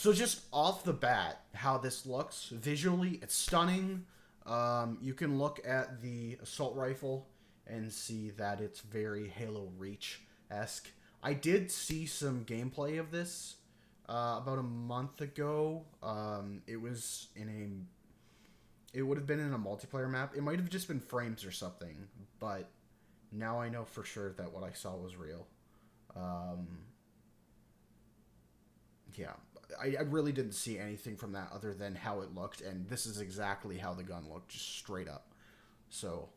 So just off the bat, how this looks visually, it's stunning. You can look at the assault rifle and see that it's very Halo Reach esque. I did see some gameplay of this about a month ago. It was in it would have been in a multiplayer map. It might have just been frames or something, but now I know for sure that what I saw was real. Um, yeah, I really didn't see anything from that other than how it looked, and this is exactly how the gun looked, just straight up. So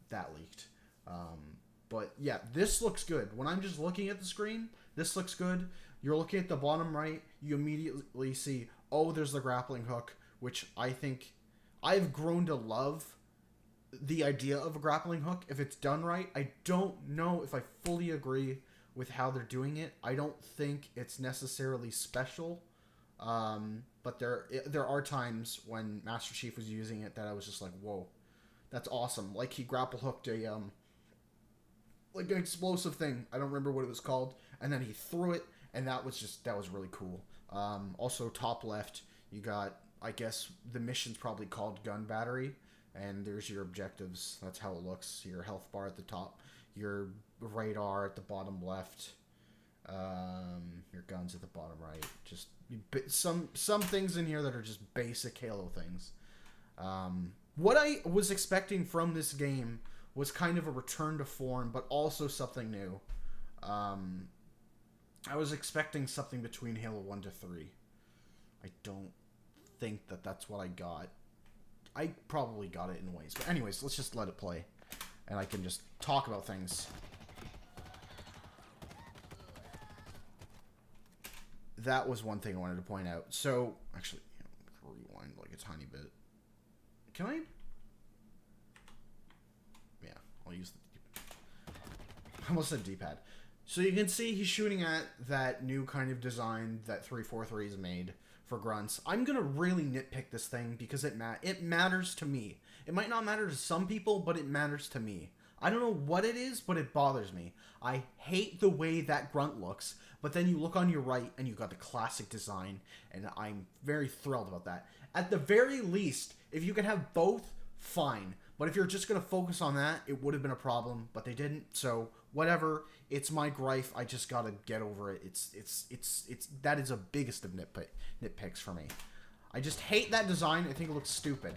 that leaked. But yeah, this looks good. When I'm just looking at the screen, this looks good. You're looking at the bottom right, you immediately see, oh, there's the grappling hook, which I think I've grown to love the idea of a grappling hook if it's done right. I don't know if I fully agree with how they're doing it. I don't think it's necessarily special. But there are times when Master Chief was using it that I was just like, whoa, that's awesome. Like he grapple hooked a like an explosive thing. I don't remember what it was called, and then he threw it, and that was really cool. Also top left, you got, I guess the mission's probably called Gun Battery, and there's your objectives. That's how it looks. Your health bar at the top, your radar at the bottom left, your guns at the bottom right. Just some things in here that are just basic Halo things. What I was expecting from this game was kind of a return to form, but also something new. I was expecting something between Halo 1 to 3. I don't think that that's what I got. I probably got it in ways. But anyways, let's just let it play. And I can just talk about things. That was one thing I wanted to point out. So, actually, rewind like a tiny bit. Can I? Yeah, I'll use the... I almost said D-pad. So you can see he's shooting at that new kind of design that 343's made for grunts. I'm going to really nitpick this thing because it matters to me. It might not matter to some people, but it matters to me. I don't know what it is, but it bothers me. I hate the way that grunt looks, but then you look on your right and you got the classic design, and I'm very thrilled about that. At the very least, if you could have both, fine. But if you're just going to focus on that, it would have been a problem, but they didn't, so whatever. It's my gripe. I just got to get over it. It's that is the biggest of nitpicks for me. I just hate that design. I think it looks stupid.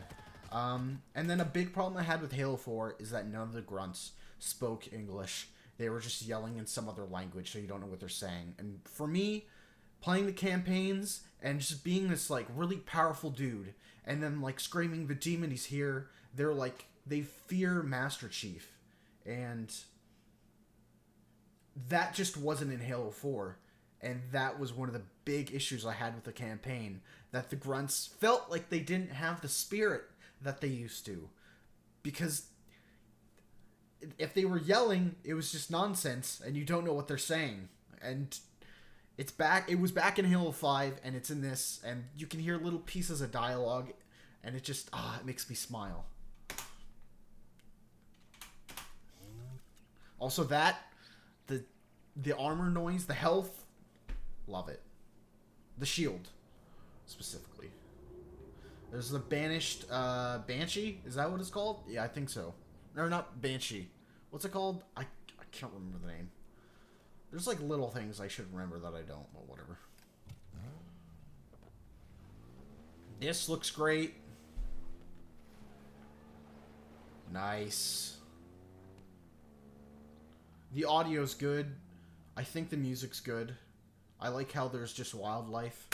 And then a big problem I had with Halo 4 is that none of the grunts spoke English. They were just yelling in some other language, so you don't know what they're saying. And for me, playing the campaigns and just being this like really powerful dude, and then like screaming, "The demon, he's here!" They're like, they fear Master Chief, and that just wasn't in Halo 4. And that was one of the big issues I had with the campaign, that the grunts felt like they didn't have the spirit that they used to. Because if they were yelling, it was just nonsense, and you don't know what they're saying. And it's back. It was back in Halo 5, and it's in this, and you can hear little pieces of dialogue, and it just, it makes me smile. Also that, the armor noise, the health, love it. The shield, specifically. There's the banished Banshee. Is that what it's called? Yeah, I think so. Or not Banshee. What's it called? I can't remember the name. There's like little things I should remember that I don't, but whatever. This looks great. Nice. The audio's good. I think the music's good. I like how there's just wildlife.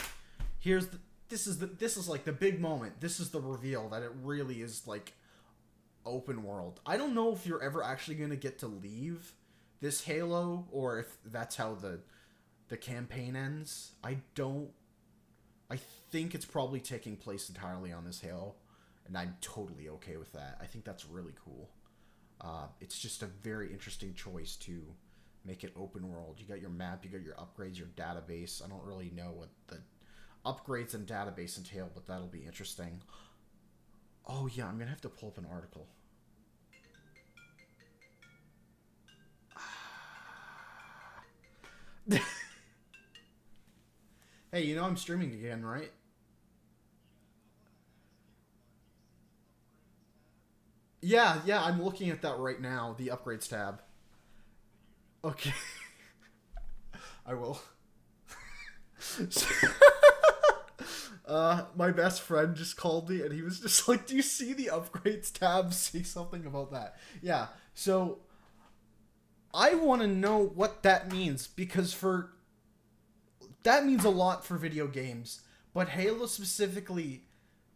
This is like the big moment. This is the reveal that it really is like open world. I don't know if you're ever actually going to get to leave this Halo, or if that's how the campaign ends. I think it's probably taking place entirely on this Halo, and I'm totally okay with that. I think that's really cool. It's just a very interesting choice to make it open world. You got your map, you got your upgrades, your database. I don't really know what the upgrades and database entail, but that'll be interesting. Oh yeah, I'm gonna have to pull up an article. Hey, you know I'm streaming again, right? Yeah, yeah, I'm looking at that right now, the upgrades tab. Okay, I will. My best friend just called me and he was just like, "Do you see the upgrades tab? See something about that?" Yeah. So I want to know what that means because for that means a lot for video games, but Halo specifically,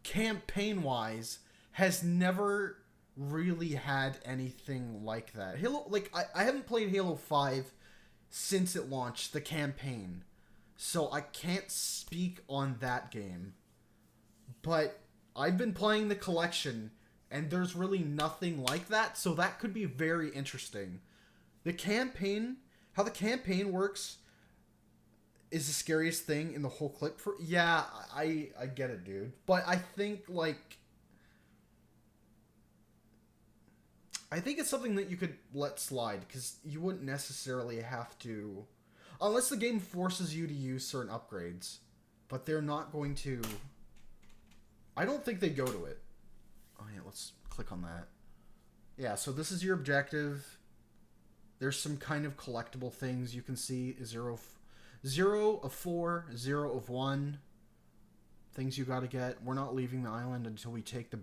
campaign wise, has never really had anything like that. Halo, like I haven't played Halo 5 since it launched the campaign, so I can't speak on that game. But I've been playing the collection, and there's really nothing like that, so that could be very interesting. The campaign, how the campaign works, is the scariest thing in the whole clip. For yeah, I get it, dude. But I think it's something that you could let slide because you wouldn't necessarily have to, unless the game forces you to use certain upgrades. But they're not going to. I don't think they go to it. Oh yeah, let's click on that. Yeah, so this is your objective. There's some kind of collectible things you can see. Zero of 4, 0 of 1. Things you gotta get. We're not leaving the island until we take the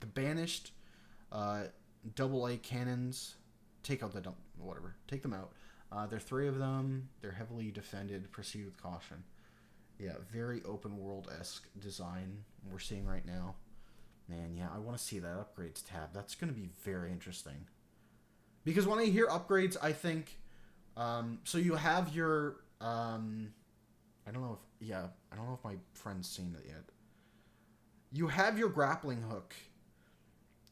banished double A cannons. Take out the whatever. Take them out. There are 3 of them. They're heavily defended. Proceed with caution. Yeah, very open world-esque design we're seeing right now. Man, yeah, I want to see that upgrades tab. That's going to be very interesting. Because when I hear upgrades, I think... so you have your... I don't know if... Yeah, I don't know if my friend's seen it yet. You have your grappling hook.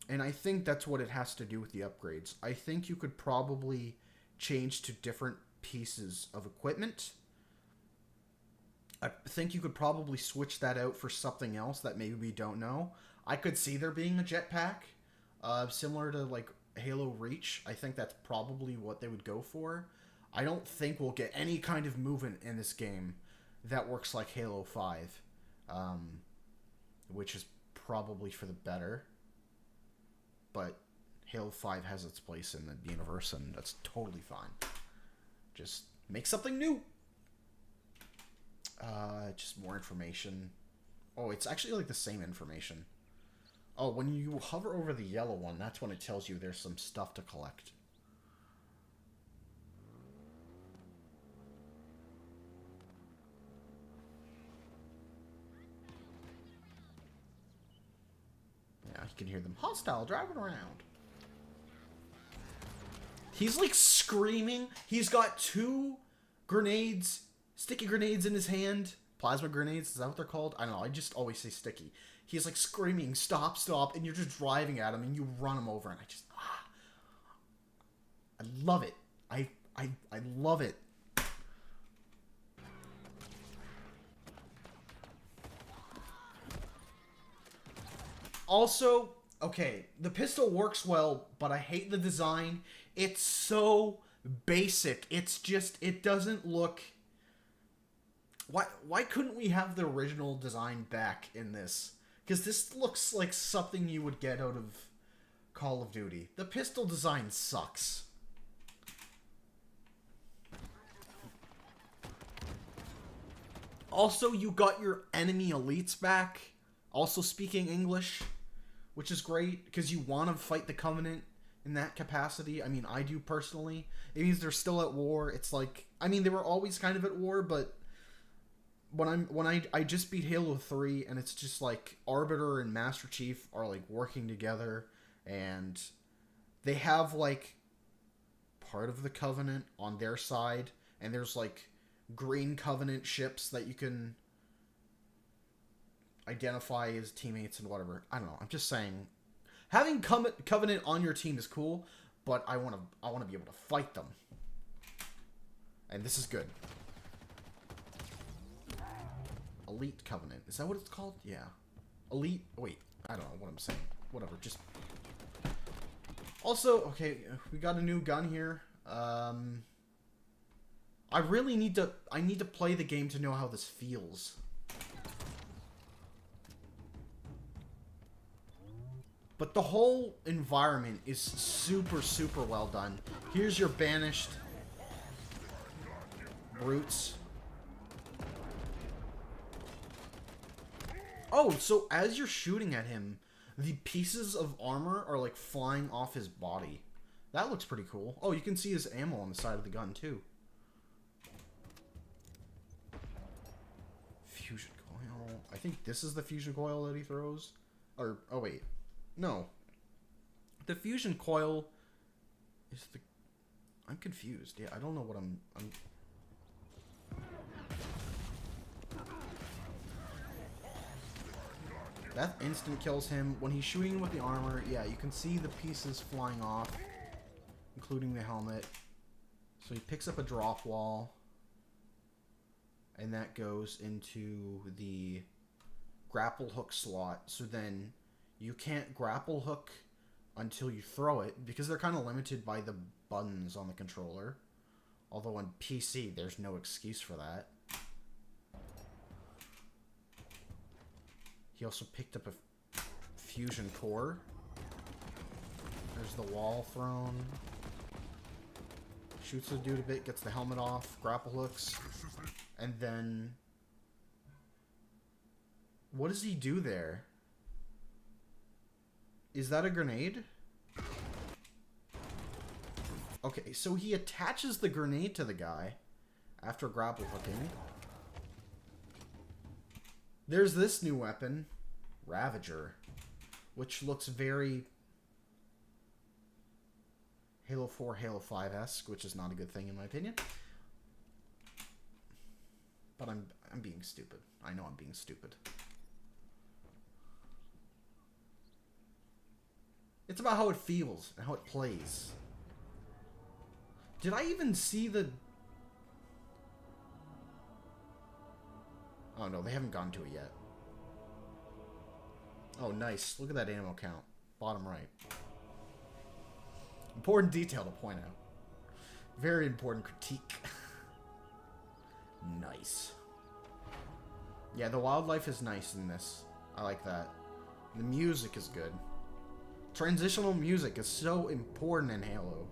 And I think that's what it has to do with the upgrades. I think you could probably change to different pieces of equipment. I think you could probably switch that out for something else that maybe we don't know. I could see there being a jetpack, similar to like Halo Reach. I think that's probably what they would go for. I don't think we'll get any kind of movement in this game that works like Halo 5, which is probably for the better. But Halo 5 has its place in the universe, and that's totally fine. Just make something new. Just more information. Oh, it's actually like the same information. Oh, when you hover over the yellow one, that's when it tells you there's some stuff to collect. Yeah, you can hear them hostile driving around. He's like screaming. He's got 2 grenades, sticky grenades in his hand. Plasma grenades, is that what they're called? I don't know, I just always say sticky. He's like screaming, stop, stop, and you're just driving at him and you run him over, and I love it. I love it. Also, okay, the pistol works well, but I hate the design. It's so basic. It's just, it doesn't look... Why couldn't we have the original design back in this? Because this looks like something you would get out of Call of Duty. The pistol design sucks. Also, you got your enemy elites back, also speaking English, which is great, because you want to fight the Covenant in that capacity. I mean, I do personally. It means they're still at war. It's like, I mean, they were always kind of at war, but when I just beat Halo 3, and it's just like Arbiter and Master Chief are like working together, and they have like part of the Covenant on their side, and there's like green Covenant ships that you can identify as teammates and whatever. I don't know. I'm just saying, having Covenant on your team is cool, but I want to be able to fight them, and this is good. Elite Covenant. Is that what it's called? Yeah. Elite... Wait. I don't know what I'm saying. Whatever. Just... Also, okay, we got a new gun here. I I really need to... I need to play the game to know how this feels. But the whole environment is super, super well done. Here's your banished brutes. Oh, so as you're shooting at him, the pieces of armor are like flying off his body. That looks pretty cool. Oh, you can see his ammo on the side of the gun too. Fusion coil. I think this is the fusion coil that he throws. Or, oh wait. No. The fusion coil is the... I'm confused. Yeah, I don't know what I'm... That instant kills him. When he's shooting with the armor, yeah, you can see the pieces flying off, including the helmet. So he picks up a drop wall, and that goes into the grapple hook slot. So then you can't grapple hook until you throw it, because they're kind of limited by the buttons on the controller. Although on PC, there's no excuse for that. He also picked up a fusion core. There's the wall thrown. Shoots the dude a bit, gets the helmet off, grapple hooks, and then... What does he do there? Is that a grenade? Okay, so he attaches the grenade to the guy after grapple hooking. There's this new weapon, Ravager, which looks very Halo 4, Halo 5-esque, which is not a good thing in my opinion. But I'm being stupid. I know I'm being stupid. It's about how it feels and how it plays. Did I even see the... Oh no, they haven't gone to it yet. Oh nice, look at that ammo count. Bottom right. Important detail to point out. Very important critique. Nice. Yeah, the wildlife is nice in this. I like that. The music is good. Transitional music is so important in Halo.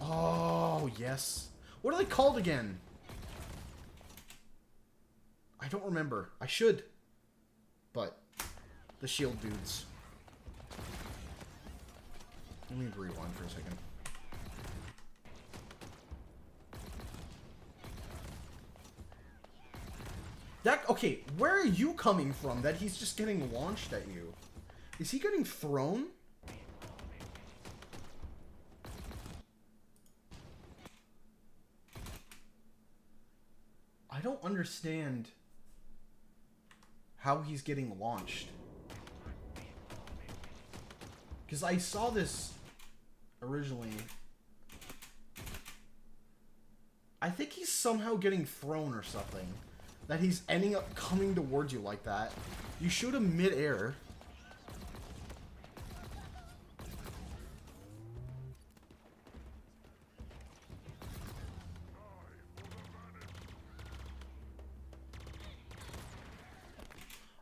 Oh, yes. What are they called again? I don't remember. I should. But the shield dudes. Let me rewind for a second. Okay, where are you coming from that he's just getting launched at you? Is he getting thrown? I don't understand how he's getting launched. Because I saw this originally. I think he's somehow getting thrown or something. That he's ending up coming towards you like that. You shoot him mid-air.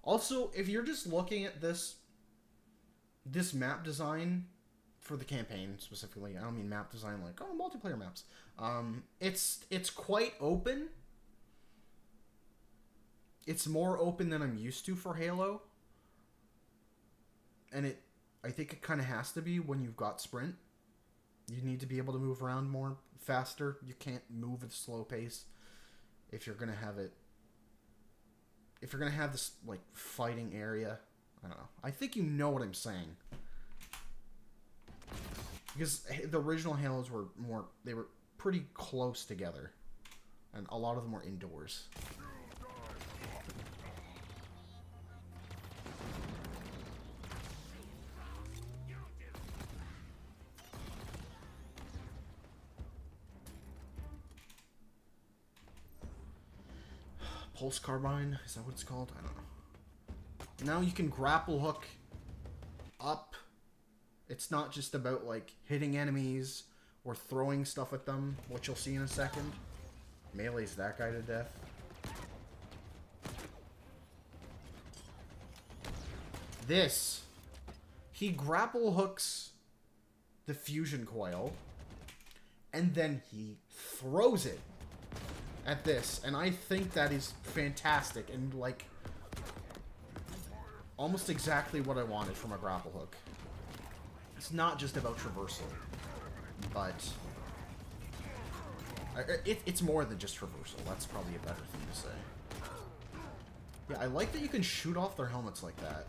Also, if you're just looking at this map design for the campaign specifically, I don't mean map design like, oh, multiplayer maps. It's quite open. It's more open than I'm used to for Halo. And I think it kind of has to be when you've got sprint. You need to be able to move around more faster. You can't move at a slow pace if you're going to have it. If you're going to have this, like, fighting area. I don't know. I think you know what I'm saying. Because the original Halos were more... They were pretty close together. And a lot of them were indoors. Pulse Carbine? Is that what it's called? I don't know. Now you can grapple hook up. It's not just about, like, hitting enemies or throwing stuff at them, which you'll see in a second. Melees that guy to death. This. He grapple hooks the fusion coil, and then he throws it at this. And I think that is fantastic and, like, almost exactly what I wanted from a grapple hook. It's not just about traversal, but it's more than just traversal. That's probably a better thing to say. Yeah, I like that you can shoot off their helmets like that.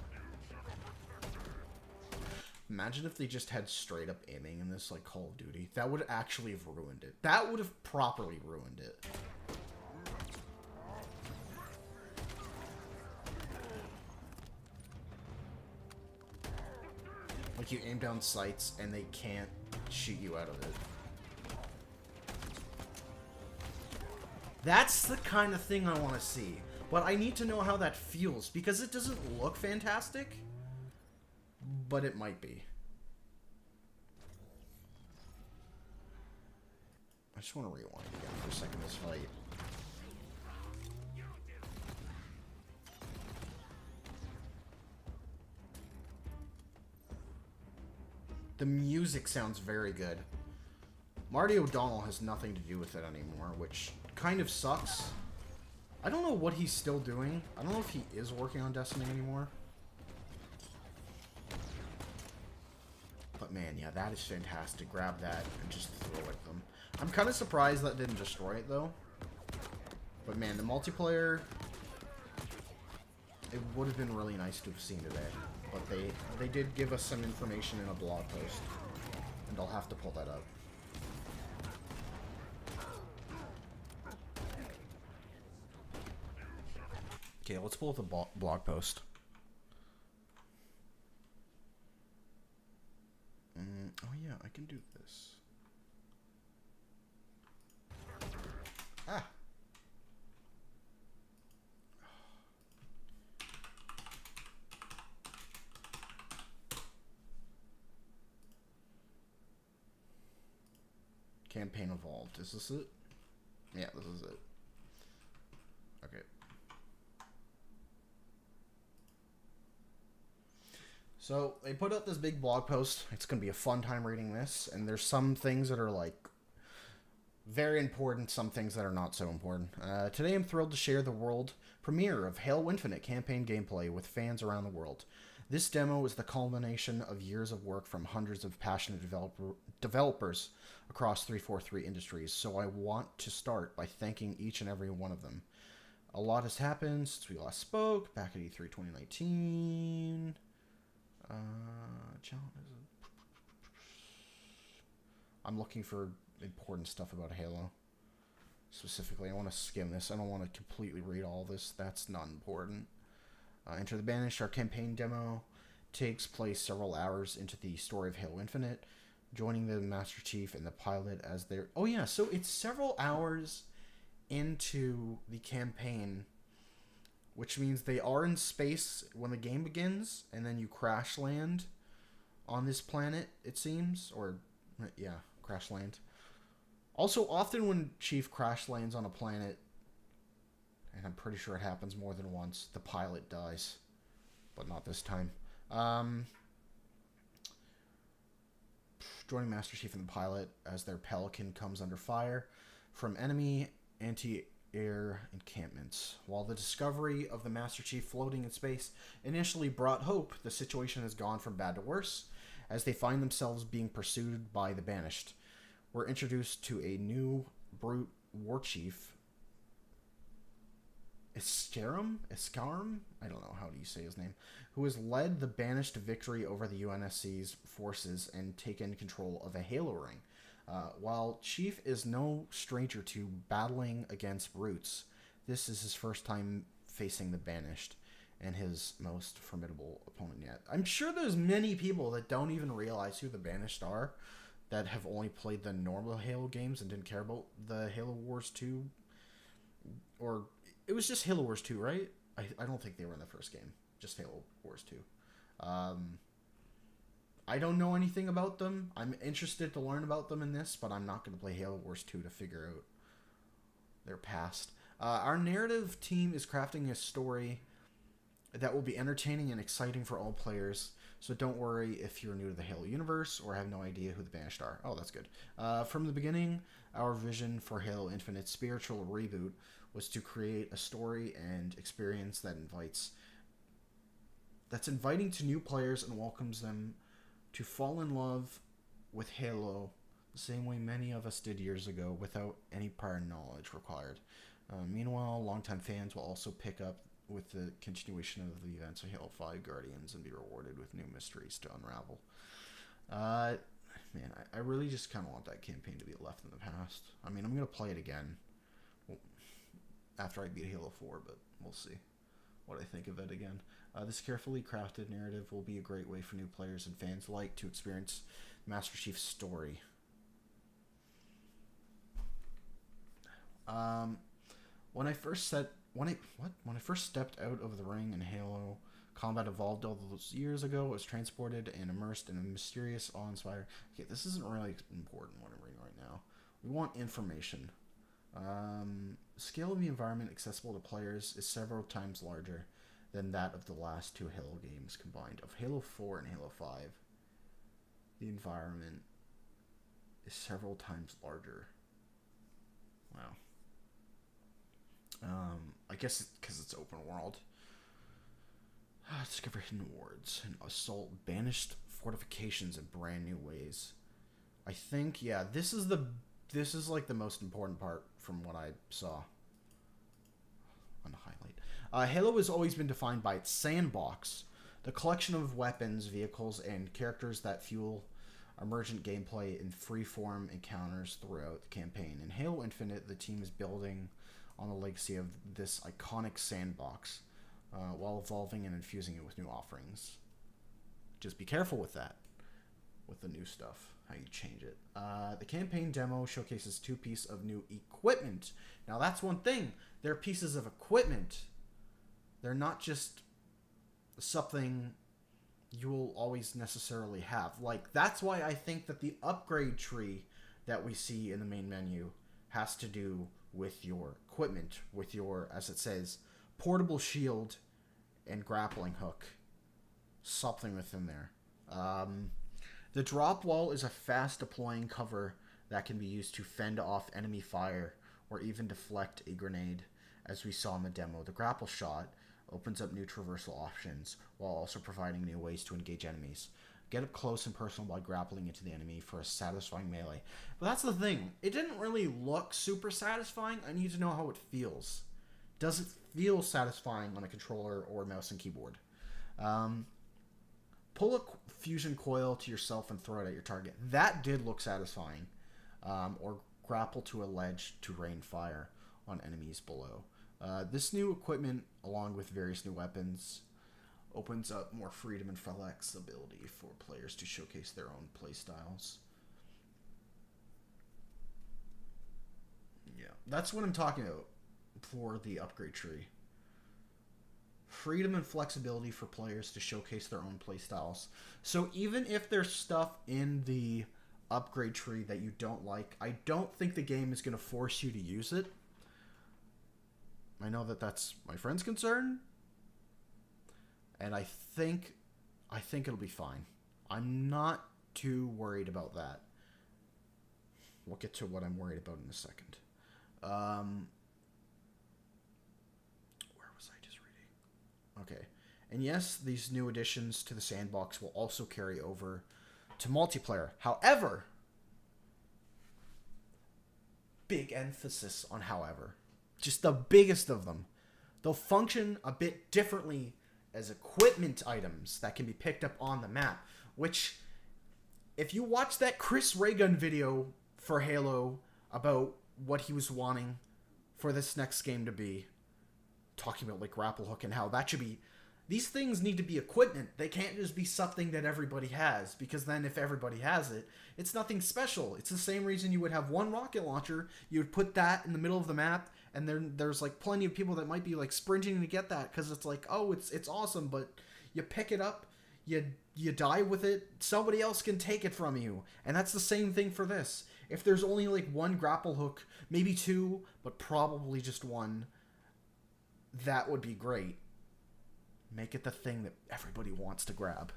Imagine if they just had straight up aiming in this, like Call of Duty. That would actually have ruined it. That would have properly ruined it. Like, you aim down sights and they can't shoot you out of it. That's the kind of thing I want to see. But I need to know how that feels, because it doesn't look fantastic, but it might be. I just want to rewind again for a second this fight. The music sounds very good. Marty O'Donnell has nothing to do with it anymore, which kind of sucks. I don't know what he's still doing. I don't know if he is working on Destiny anymore. But man, yeah, that is fantastic. Grab that and just throw at them. I'm kind of surprised that didn't destroy it, though. But man, the multiplayer, it would have been really nice to have seen today. But they did give us some information in a blog post. And I'll have to pull that up. Okay, let's pull up the blog post. Oh yeah, I can do this. Ah. Campaign evolved. Is this it? Yeah, this is it. Okay. So, they put out this big blog post. It's going to be a fun time reading this. And there's some things that are, like, very important, some things that are not so important. Today I'm thrilled to share the world premiere of Halo Infinite campaign gameplay with fans around the world. This demo is the culmination of years of work from hundreds of passionate developers across 343 Industries, so I want to start by thanking each and every one of them. A lot has happened since we last spoke, back at E3 2019. I'm looking for important stuff about Halo. Specifically, I want to skim this. I don't want to completely read all this. That's not important. Enter the Banished. Our campaign demo takes place several hours into the story of Halo Infinite, joining the Master Chief and the pilot as their... Oh yeah, so it's several hours into the campaign, which means they are in space when the game begins, and then you crash land on this planet, it seems. Or, yeah, crash land. Also, often when Chief crash lands on a planet, and I'm pretty sure it happens more than once, the pilot dies. But not this time. Joining Master Chief and the pilot as their Pelican comes under fire from enemy anti-air encampments. While the discovery of the Master Chief floating in space initially brought hope, the situation has gone from bad to worse as they find themselves being pursued by the Banished. We're introduced to a new brute war chief, Iskarm? I don't know how do you say his name, who has led the Banished to victory over the UNSC's forces and taken control of a Halo ring. While Chief is no stranger to battling against brutes, this is his first time facing the Banished and his most formidable opponent yet. I'm sure there's many people that don't even realize who the Banished are, that have only played the normal Halo games and didn't care about the Halo Wars 2. Or, it was just Halo Wars 2, right? I don't think they were in the first game. Just Halo Wars 2. I don't know anything about them. I'm interested to learn about them in this, but I'm not going to play Halo Wars 2 to figure out their past. Our narrative team is crafting a story that will be entertaining and exciting for all players. So don't worry if you're new to the Halo universe or have no idea who the Banished are. Oh, that's good. From the beginning, our vision for Halo Infinite's spiritual reboot was to create a story and experience that's inviting to new players and welcomes them to fall in love with Halo the same way many of us did years ago without any prior knowledge required. Meanwhile, longtime fans will also pick up with the continuation of the events of Halo 5 Guardians and be rewarded with new mysteries to unravel. Man, I really just kind of want that campaign to be left in the past. I mean, I'm going to play it again after I beat Halo 4, but we'll see what I think of it again. This carefully crafted narrative will be a great way for new players and fans alike to experience Master Chief's story. When I first stepped out of the ring in Halo Combat Evolved all those years ago, I was transported and immersed in a mysterious, awe-inspiring... Okay, this isn't really important what I'm reading right now. We want information. Scale of the environment accessible to players is several times larger than that of the last two Halo games combined. Of Halo 4 and Halo 5, the environment is several times larger. Wow. I guess because it's open world. Discover hidden wards and assault banished fortifications in brand new ways. I think, yeah, this is like the most important part from what I saw on the highlight. Halo has always been defined by its sandbox, the collection of weapons, vehicles, and characters that fuel emergent gameplay in free-form encounters throughout the campaign. In Halo Infinite, the team is building on the legacy of this iconic sandbox while evolving and infusing it with new offerings. Just be careful with that, with the new stuff, how you change it. The campaign demo showcases 2 pieces of new equipment. Now that's one thing. They're pieces of equipment. They're not just something you will always necessarily have. Like, that's why I think that the upgrade tree that we see in the main menu has to do with your equipment, with your, as it says, portable shield and grappling hook. Something within there. The drop wall is a fast deploying cover that can be used to fend off enemy fire or even deflect a grenade, as we saw in the demo. The grapple shot opens up new traversal options while also providing new ways to engage enemies. Get up close and personal by grappling into the enemy for a satisfying melee. But that's the thing. It didn't really look super satisfying. I need to know how it feels. Does it feel satisfying on a controller or mouse and keyboard? Pull a fusion coil to yourself and throw it at your target. That did look satisfying. Or grapple to a ledge to rain fire on enemies below. This new equipment, along with various new weapons, opens up more freedom and flexibility for players to showcase their own playstyles. Yeah, that's what I'm talking about for the upgrade tree. Freedom and flexibility for players to showcase their own playstyles. So even if there's stuff in the upgrade tree that you don't like, I don't think the game is going to force you to use it. I know that that's my friend's concern, and I think it'll be fine. I'm not too worried about that. We'll get to what I'm worried about in a second. Where was I just reading? Okay. And yes, these new additions to the sandbox will also carry over to multiplayer. However, big emphasis on however. Just the biggest of them. They'll function a bit differently as equipment items that can be picked up on the map. Which, if you watch that Chris Raygun video for Halo about what he was wanting for this next game to be, talking about like grapple hook and how that should be, these things need to be equipment. They can't just be something that everybody has, because then if everybody has it, it's nothing special. It's the same reason you would have one rocket launcher. You would put that in the middle of the map, and then there's like plenty of people that might be like sprinting to get that because it's like, oh, it's awesome, but you pick it up, you die with it, somebody else can take it from you. And that's the same thing for this. If there's only like one grapple hook, maybe two, but probably just one, that would be great. Make it the thing that everybody wants to grab.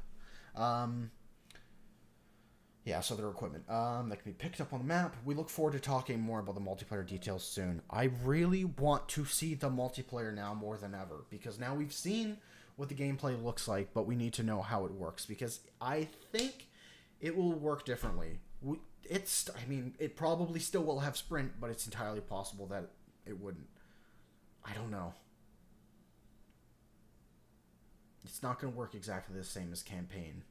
Yeah, so their equipment. That can be picked up on the map. We look forward to talking more about the multiplayer details soon. I really want to see the multiplayer now more than ever, because now we've seen what the gameplay looks like, but we need to know how it works, because I think it will work differently. It probably still will have sprint, but it's entirely possible that it wouldn't. I don't know. It's not going to work exactly the same as campaign.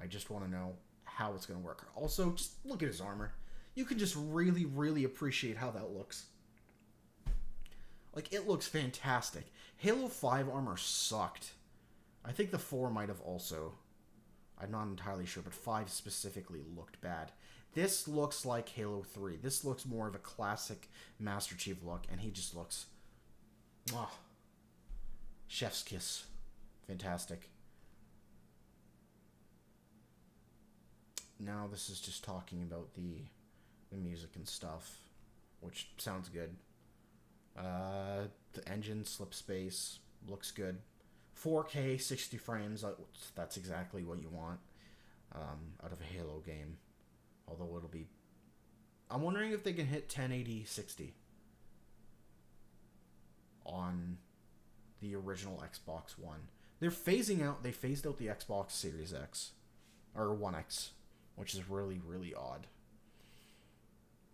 I just want to know how it's going to work. Also, just look at his armor. You can just really, really appreciate how that looks. Like, it looks fantastic. Halo 5 armor sucked. I think the 4 might have also. I'm not entirely sure, but 5 specifically looked bad. This looks like Halo 3. This looks more of a classic Master Chief look, and he just looks... Oh, chef's kiss. Fantastic. Now this is just talking about the music and stuff, which sounds good. The engine, slip space, looks good. 4K, 60 frames, that's exactly what you want out of a Halo game. Although it'll be... I'm wondering if they can hit 1080 60 on the original Xbox One. They phased out the Xbox Series X, or One X, which is really, really odd.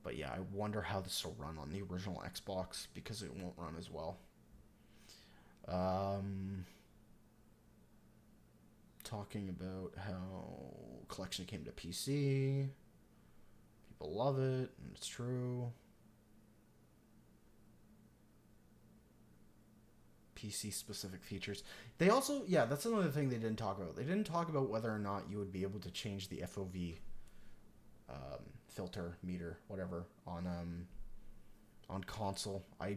But yeah, I wonder how this will run on the original Xbox, because it won't run as well. Talking about how Collection came to PC. People love it, and it's true. PC-specific features. They also, yeah, that's another thing they didn't talk about. They didn't talk about whether or not you would be able to change the FOV filter, meter, whatever, on console. I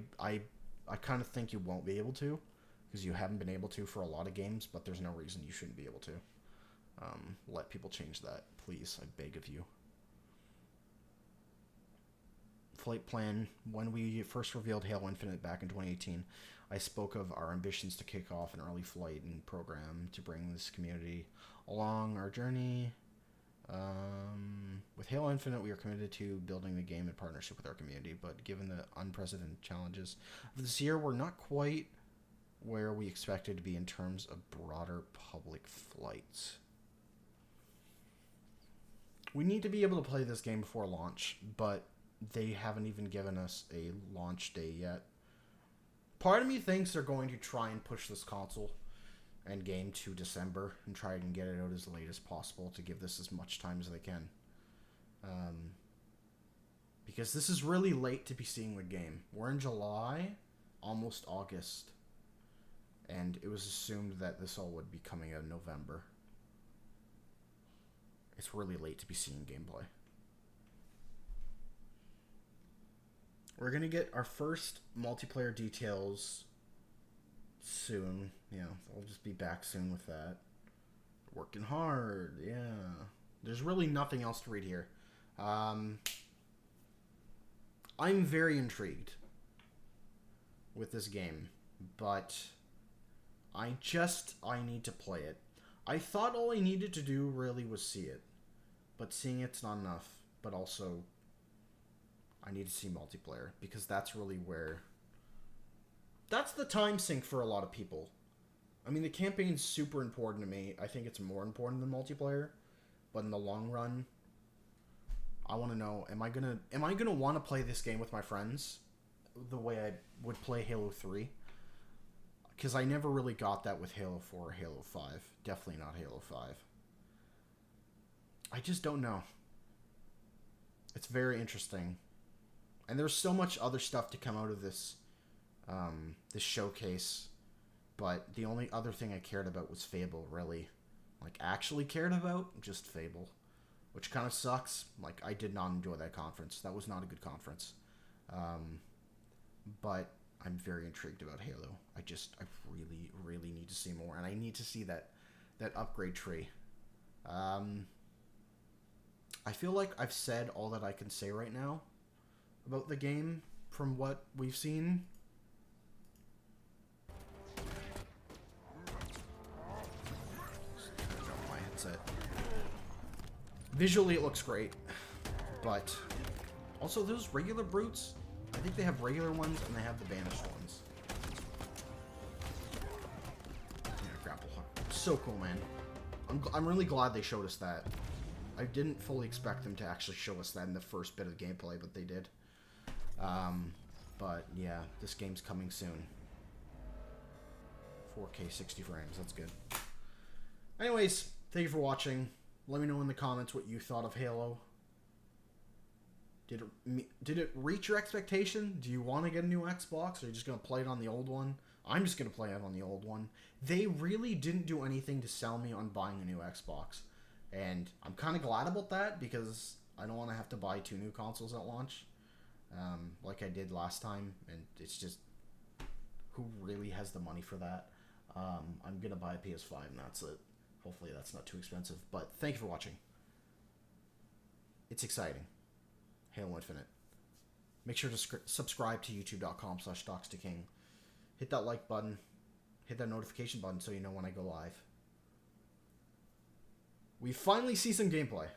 kind of think you won't be able to, because you haven't been able to for a lot of games, but there's no reason you shouldn't be able to. Let people change that, please. I beg of you. Flight plan. When we first revealed Halo Infinite back in 2018, I spoke of our ambitions to kick off an early flight and program to bring this community along our journey. With Halo Infinite, we are committed to building the game in partnership with our community, but given the unprecedented challenges of this year, we're not quite where we expected to be in terms of broader public flights. We need to be able to play this game before launch, but they haven't even given us a launch day yet. Part of me thinks they're going to try and push this console and game to December and try and get it out as late as possible to give this as much time as they can. Because this is really late to be seeing the game. We're in July, almost August, and it was assumed that this all would be coming out in November. It's really late to be seeing gameplay. We're going to get our first multiplayer details soon. Yeah, I'll just be back soon with that. Working hard, yeah. There's really nothing else to read here. I'm very intrigued with this game, but I need to play it. I thought all I needed to do really was see it, but seeing it's not enough. But also, I need to see multiplayer, because that's really where... That's the time sink for a lot of people. I mean, the campaign's super important to me. I think it's more important than multiplayer, but in the long run, I want to know, am I gonna want to play this game with my friends the way I would play Halo 3? Because I never really got that with Halo 4 or Halo 5. Definitely not Halo 5. I just don't know. It's very interesting. And there's so much other stuff to come out of this this showcase. But the only other thing I cared about was Fable, really. Like, actually cared about? Just Fable. Which kind of sucks. Like, I did not enjoy that conference. That was not a good conference. But I'm very intrigued about Halo. I really, really need to see more. And I need to see that that upgrade tree. I feel like I've said all that I can say right now about the game from what we've seen. My headset. Visually, it looks great, but also those regular brutes, I think they have regular ones and they have the banished ones. Yeah, grapple hook. So cool, man. I'm really glad they showed us that. I didn't fully expect them to actually show us that in the first bit of gameplay, but they did. But yeah, this game's coming soon. 4K 60 frames, that's good. Anyways, thank you for watching. Let me know in the comments what you thought of Halo. Did it reach your expectation? Do you want to get a new Xbox, or are you just going to play it on the old one? I'm just going to play it on the old one. They really didn't do anything to sell me on buying a new Xbox. And I'm kind of glad about that, because I don't want to have to buy 2 new consoles at launch, like I did last time. And it's just, who really has the money for that? I'm going to buy a PS5 and that's it. Hopefully that's not too expensive. But thank you for watching. It's exciting. Halo Infinite. Make sure to subscribe to youtube.com/DocsToKing. Hit that like button. Hit that notification button so you know when I go live. We finally see some gameplay.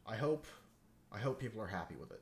I hope people are happy with it.